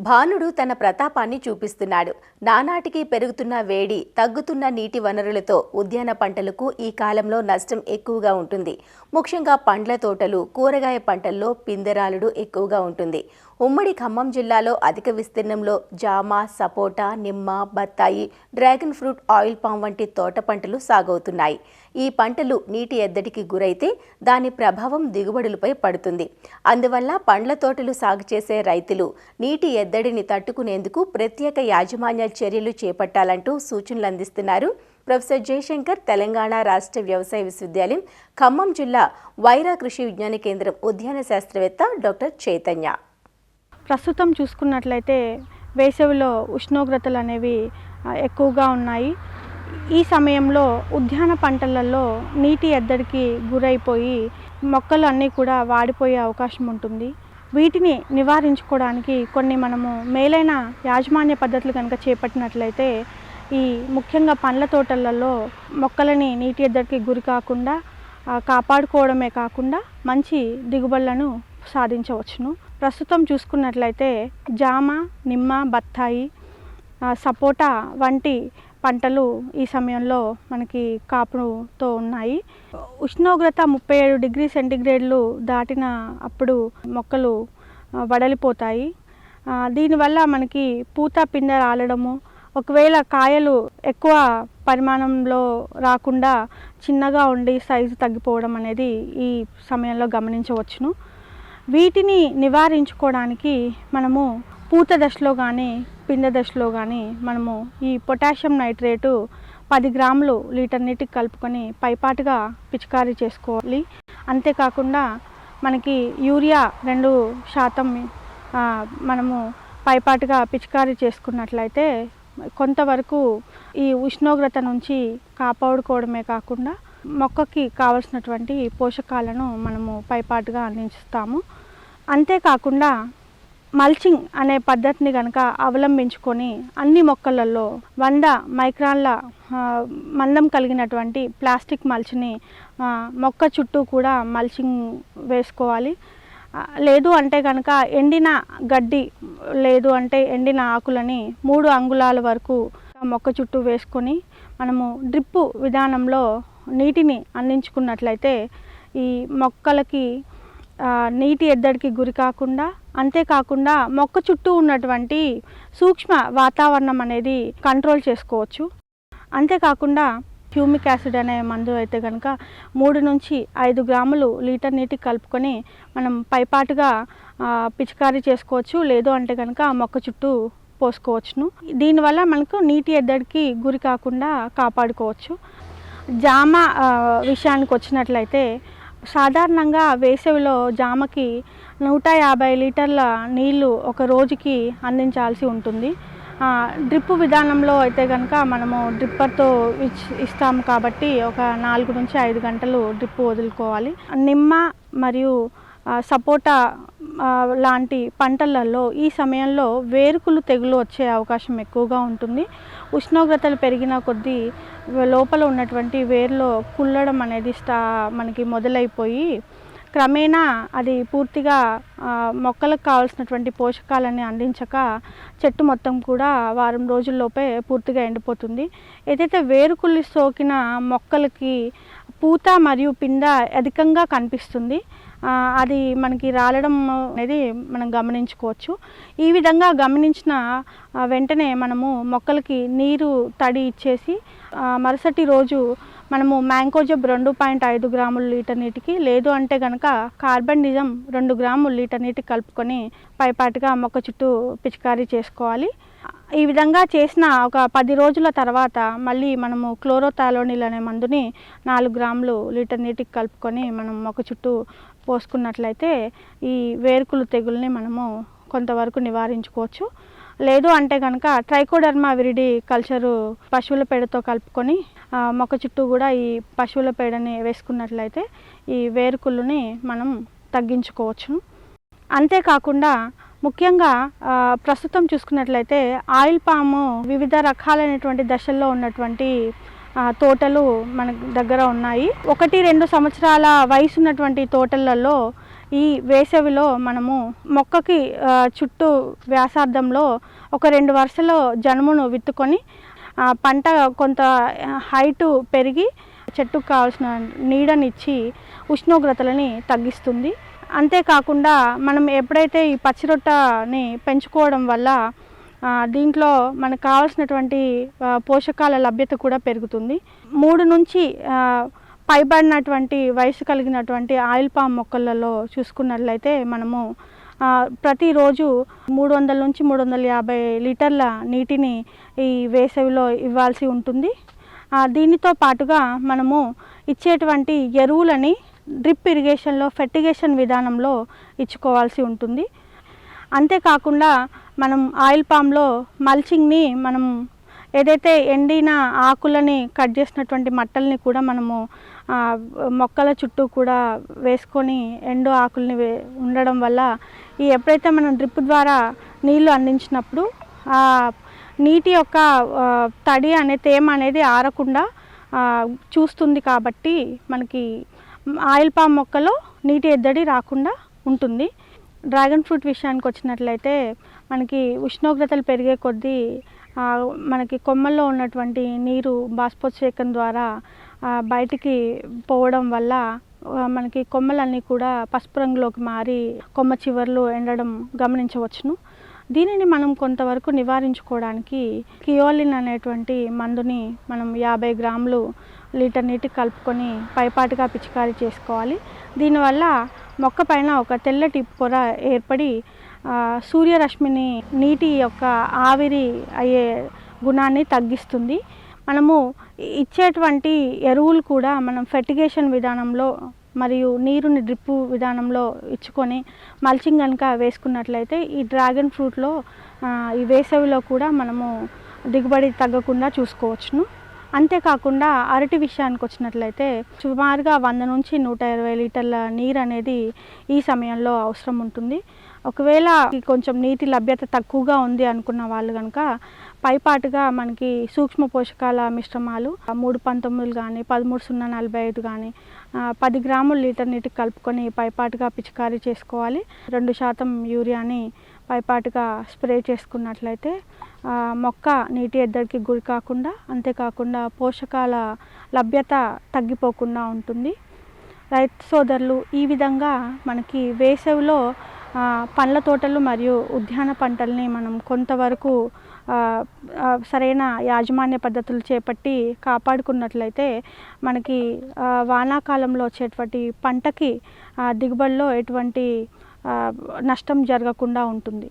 భానుడు తన ప్రతాపాన్ని చూపిస్తున్నాడు. నానాటికి పెరుగుతున్న వేడి, తగ్గుతున్న నీటి వనరులతో ఉద్యాన పంటలకు ఈ కాలంలో నష్టం ఎక్కువగా ఉంటుంది. ముఖ్యంగా పండ్ల తోటలు, కూరగాయ పంటల్లో పిందెరాలుడు ఎక్కువగా ఉంటుంది. ఉమ్మడి ఖమ్మం జిల్లాలో అధిక విస్తీర్ణంలో జామ, సపోటా, నిమ్మ, బత్తాయి, డ్రాగన్ ఫ్రూట్, ఆయిల్ పామ్ వంటి తోట పంటలు సాగవుతున్నాయి. ఈ పంటలు నీటి ఎద్దడికి గురైతే దాని ప్రభావం దిగుబడులపై పడుతుంది. అందువల్ల పండ్ల తోటలు సాగు చేసే రైతులు నీటి ఎద్దడిని తట్టుకునేందుకు ప్రత్యేక యాజమాన్య చర్యలు చేపట్టాలంటూ సూచనలు అందిస్తున్నారు ప్రొఫెసర్ జయశంకర్, తెలంగాణ రాష్ట్ర వ్యవసాయ విశ్వవిద్యాలయం ఖమ్మం జిల్లా వైరా కృషి విజ్ఞాన కేంద్రం ఉద్యాన శాస్త్రవేత్త డాక్టర్ చైతన్య. ప్రస్తుతం చూసుకున్నట్లయితే వేసవిలో ఉష్ణోగ్రతలు అనేవి ఎక్కువగా ఉన్నాయి. ఈ సమయంలో ఉద్యాన పంటలలో నీటి ఎద్దడికి గురైపోయి మొక్కలు అన్నీ కూడా వాడిపోయే అవకాశం ఉంటుంది. వీటిని నివారించుకోవడానికి కొన్ని మనము మేలైన యాజమాన్య పద్ధతులు కనుక చేపట్టినట్లయితే ఈ ముఖ్యంగా పండ్ల తోటలలో మొక్కలని నీటి ఎద్దడికి గురి కాకుండా కాపాడుకోవడమే కాకుండా మంచి దిగుబడులను సాధించవచ్చును. ప్రస్తుతం చూసుకున్నట్లయితే జామ, నిమ్మ, బత్తాయి, సపోటా వంటి పంటలు ఈ సమయంలో మనకి కాపుతో ఉన్నాయి. ఉష్ణోగ్రత 37 డిగ్రీ సెంటీగ్రేడ్లు దాటిన అప్పుడు మొక్కలు వడలిపోతాయి. దీనివల్ల మనకి పూత, పిందె రాలడము, ఒకవేళ కాయలు ఎక్కువ పరిమాణంలో రాకుండా చిన్నగా ఉండి సైజు తగ్గిపోవడం అనేది ఈ సమయంలో గమనించవచ్చును. వీటిని నివారించుకోవడానికి మనము పూత దశలో కానీ పిందె దశలో కానీ మనము ఈ పొటాషియం నైట్రేటు 10 గ్రాములు లీటర్ నీటికి కలుపుకొని పైపాటుగా పిచికారీ చేసుకోవాలి. అంతేకాకుండా మనకి యూరియా 2% మనము పైపాటుగా పిచికారీ చేసుకున్నట్లయితే కొంతవరకు ఈ ఉష్ణోగ్రత నుంచి కాపాడుకోవడమే కాకుండా మొక్కకి కావలసినటువంటి పోషకాలను మనము పైపాటుగా అందిస్తాము. అంతేకాకుండా మల్చింగ్ అనే పద్ధతిని కనుక అవలంబించుకొని అన్ని మొక్కలలో 100 మైక్రాన్ల మందం కలిగినటువంటి ప్లాస్టిక్ మల్చిని మొక్క చుట్టూ కూడా మల్చింగ్ వేసుకోవాలి. లేదు అంటే కనుక ఎండిన గడ్డి లేదు అంటే ఎండిన ఆకులని 3 అంగుళాల వరకు మొక్క చుట్టూ వేసుకొని మనము డ్రిప్పు విధానంలో నీటిని అందించుకున్నట్లయితే ఈ మొక్కలకి నీటి ఎద్దడికి గురి కాకుండా, అంతేకాకుండా మొక్క చుట్టూ ఉన్నటువంటి సూక్ష్మ వాతావరణం అనేది కంట్రోల్ చేసుకోవచ్చు. అంతేకాకుండా హ్యూమిక్ యాసిడ్ అనే మందు అయితే కనుక 3 నుంచి 5 గ్రాములు లీటర్ నీటికి కలుపుకొని మనం పైపాటుగా పిచికారీ చేసుకోవచ్చు. లేదు అంటే కనుక మొక్క చుట్టూ పోసుకోవచ్చును. దీనివల్ల మనకు నీటి ఎద్దడికి గురి కాకుండా కాపాడుకోవచ్చు. జామ విషయానికి వచ్చినట్లయితే సాధారణంగా వేసవిలో జామకి 150 లీటర్ల నీళ్లు ఒక రోజుకి అందించాల్సి ఉంటుంది. డ్రిప్ విధానంలో అయితే కనుక మనము డ్రిప్పర్తో ఇస్తాము కాబట్టి ఒక 4 నుంచి 5 గంటలు డ్రిప్ వదులుకోవాలి. నిమ్మ మరియు సపోటా లాంటి పంటలలో ఈ సమయంలో వేరుకులు తెగులు వచ్చే అవకాశం ఎక్కువగా ఉంటుంది. ఉష్ణోగ్రతలు పెరిగిన కొద్దీ లోపల ఉన్నటువంటి వేరులో కుళ్ళడం అనేది మనకి మొదలైపోయి క్రమేణా అది పూర్తిగా మొక్కలకు కావాల్సినటువంటి పోషకాలని అందించక చెట్టు మొత్తం కూడా వారం రోజుల్లోపే పూర్తిగా ఎండిపోతుంది. ఏదైతే వేరుకుళ్ళు సోకిన మొక్కలకి పూత మరియు పింద అధికంగా కనిపిస్తుంది. అది మనకి రాలడం అనేది మనం గమనించుకోవచ్చు. ఈ విధంగా గమనించిన వెంటనే మనము మొక్కలకి నీరు తడి ఇచ్చేసి మరుసటి రోజు మనము మ్యాంకోజెబ్ 2.5 గ్రాములు లీటర్ నీటికి, లేదు అంటే కనుక కార్బన్డిజం 2 గ్రాములు లీటర్ నీటికి కలుపుకొని పైపాటుగా మొక్క చుట్టూ పిచికారీ చేసుకోవాలి. ఈ విధంగా చేసిన ఒక 10 రోజుల తర్వాత మళ్ళీ మనము క్లోరోథాలోనిల్ అనే మందుని 4 గ్రాములు లీటర్ నీటికి కలుపుకొని మనం మొక్క చుట్టూ పోసుకున్నట్లయితే ఈ వేరుకులు తెగుల్ని మనము కొంతవరకు నివారించుకోవచ్చు. లేదు అంటే కనుక ట్రైకోడర్మా విరిడి కల్చరు పశువుల పేడతో కలుపుకొని మొక్క చుట్టూ కూడా ఈ పశువుల పేడని వేసుకున్నట్లయితే ఈ వేరుకుళ్ళుని మనం తగ్గించుకోవచ్చు. అంతేకాకుండా ముఖ్యంగా ప్రస్తుతం చూసుకున్నట్లయితే ఆయిల్ పాము వివిధ రకాలైనటువంటి దశల్లో ఉన్నటువంటి తోటలు మన దగ్గర ఉన్నాయి. 1-2 సంవత్సరాల వయసు ఉన్నటువంటి తోటలలో ఈ వేసవిలో మనము మొక్కకి చుట్టూ వ్యాసార్థంలో ఒక 2 వరుసలో జనుమును విత్తుకొని పంట కొంత హైటు పెరిగి చెట్టుకు కావాల్సిన నీడనిచ్చి ఉష్ణోగ్రతలని తగ్గిస్తుంది. అంతేకాకుండా మనం ఎప్పుడైతే ఈ పచ్చిరొట్టని పెంచుకోవడం వల్ల దీంట్లో మనకు కావాల్సినటువంటి పోషకాల లభ్యత కూడా పెరుగుతుంది. 3 నుంచి పైబడినటువంటి వయసు కలిగినటువంటి ఆయిల్ పామ్ మొక్కలలో చూసుకున్నట్లయితే మనము ప్రతిరోజు 300 నుంచి 350 లీటర్ల నీటిని ఈ వేసవిలో ఇవ్వాల్సి ఉంటుంది. దీనితో పాటుగా మనము ఇచ్చేటువంటి ఎరువులని డ్రిప్ ఇరిగేషన్లో ఫెర్టిగేషన్ విధానంలో ఇచ్చుకోవాల్సి ఉంటుంది. అంతేకాకుండా మనం ఆయిల్ పామ్లో మల్చింగ్ని మనం ఏదైతే ఎండిన ఆకులని కట్ చేసినటువంటి మట్టల్ని కూడా మనము మొక్కల చుట్టూ కూడా వేసుకొని ఎండు ఆకుల్ని ఉండడం వల్ల ఎప్పుడైతే మనం డ్రిప్ ద్వారా నీళ్లు అందించినప్పుడు నీటి యొక్క తడి తేమ అనేది ఆరకుండా చూస్తుంది. కాబట్టి మనకి ఆయిల్ పామ్ మొక్కలో నీటి ఎద్దడి రాకుండా ఉంటుంది. డ్రాగన్ ఫ్రూట్ విషయానికి వచ్చినట్లయితే మనకి ఉష్ణోగ్రతలు పెరిగే కొద్దీ మనకి కొమ్మల్లో ఉన్నటువంటి నీరు బాష్పోత్సేకం ద్వారా బయటికి పోవడం వల్ల మనకి కొమ్మలన్నీ కూడా పసుపు రంగులోకి మారి కొమ్మ చివర్లు ఎండడం గమనించవచ్చును. దీనిని మనం కొంతవరకు నివారించుకోవడానికి కియోలిన్ అనేటువంటి మందుని మనం 50 గ్రాములు లీటర్ నీటికి కలుపుకొని పైపాటుగా పిచికారీ చేసుకోవాలి. దీనివల్ల మొక్క పైన ఒక తెల్లటి పొర ఏర్పడి సూర్యరశ్మిని నీటి యొక్క ఆవిరి అయ్యే గుణాన్ని తగ్గిస్తుంది. మనము ఇచ్చేటువంటి ఎరువులు కూడా మనం ఫెర్టిగేషన్ విధానంలో మరియు నీరుని డ్రిప్పు విధానంలో ఇచ్చుకొని మల్చింగ్ కనుక వేసుకున్నట్లయితే ఈ డ్రాగన్ ఫ్రూట్లో ఈ వేసవిలో కూడా మనము దిగుబడి తగ్గకుండా చూసుకోవచ్చును. అంతేకాకుండా అరటి విషయానికి వచ్చినట్లయితే సుమారుగా 100 నుంచి 120 లీటర్ల నీరు అనేది ఈ సమయంలో అవసరం ఉంటుంది. ఒకవేళ కొంచెం నీటి లభ్యత తక్కువగా ఉంది అనుకున్న వాళ్ళు కనుక పైపాటుగా మనకి సూక్ష్మ పోషకాల మిశ్రమాలు 319 కానీ 13045 కానీ 10 గ్రాముల లీటర్ నీటికి కలుపుకొని పైపాటుగా పిచికారీ చేసుకోవాలి. 2% యూరియాని పైపాటుగా స్ప్రే చేసుకున్నట్లయితే మొక్క నీటి ఎద్దడికి గురి కాకుండా అంతేకాకుండా పోషకాల లభ్యత తగ్గిపోకుండా ఉంటుంది. రైతు సోదరులు ఈ విధంగా మనకి వేసవిలో పండ్ల తోటలు మరియు ఉద్యాన పంటల్ని మనం కొంతవరకు సరైన యాజమాన్య పద్ధతులు చేపట్టి కాపాడుకున్నట్లయితే మనకి వానాకాలంలో వచ్చేటువంటి పంటకి దిగుబడిలో ఎటువంటి నష్టం జరగకుండా ఉంటుంది.